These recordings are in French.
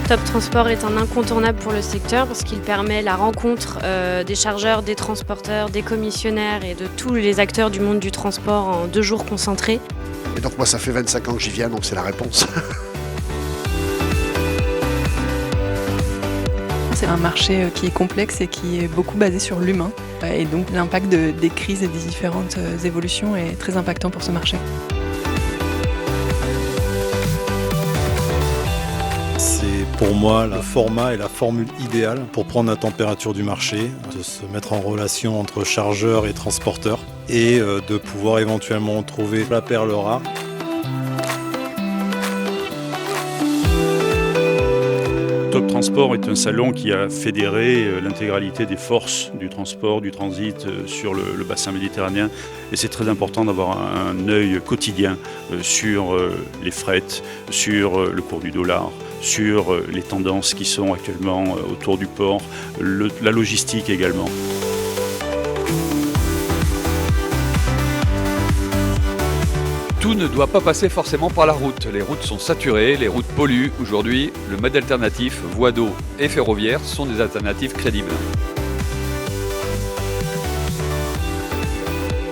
Top Transport est un incontournable pour le secteur parce qu'il permet la rencontre des chargeurs, des transporteurs, des commissionnaires et de tous les acteurs du monde du transport en 2 jours concentrés. Et donc moi ça fait 25 ans que j'y viens, donc c'est la réponse. C'est un marché qui est complexe et qui est beaucoup basé sur l'humain. Et donc l'impact des crises et des différentes évolutions est très impactant pour ce marché. C'est pour moi le format et la formule idéale pour prendre la température du marché, de se mettre en relation entre chargeurs et transporteurs et de pouvoir éventuellement trouver la perle rare. Top Transport est un salon qui a fédéré l'intégralité des forces du transport, du transit sur le bassin méditerranéen. Et c'est très important d'avoir un œil quotidien sur les frettes, sur le cours du dollar, sur les tendances qui sont actuellement autour du port, la logistique également. Tout ne doit pas passer forcément par la route. Les routes sont saturées, les routes polluent. Aujourd'hui, le mode alternatif, voie d'eau et ferroviaire, sont des alternatives crédibles.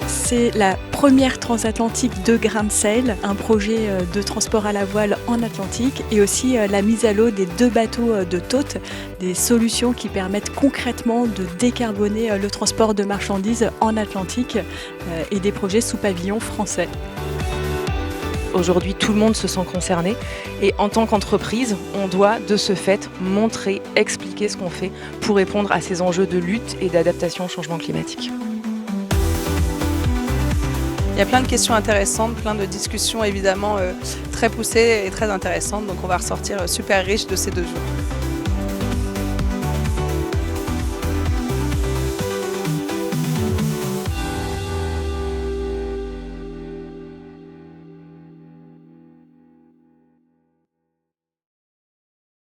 C'est la première transatlantique de grain de sel, un projet de transport à la voile en Atlantique et aussi la mise à l'eau des 2 bateaux de Toth, des solutions qui permettent concrètement de décarboner le transport de marchandises en Atlantique et des projets sous pavillon français. Aujourd'hui, tout le monde se sent concerné et en tant qu'entreprise, on doit de ce fait montrer, expliquer ce qu'on fait pour répondre à ces enjeux de lutte et d'adaptation au changement climatique. Il y a plein de questions intéressantes, plein de discussions évidemment très poussées et très intéressantes, donc on va ressortir super riche de ces 2 jours.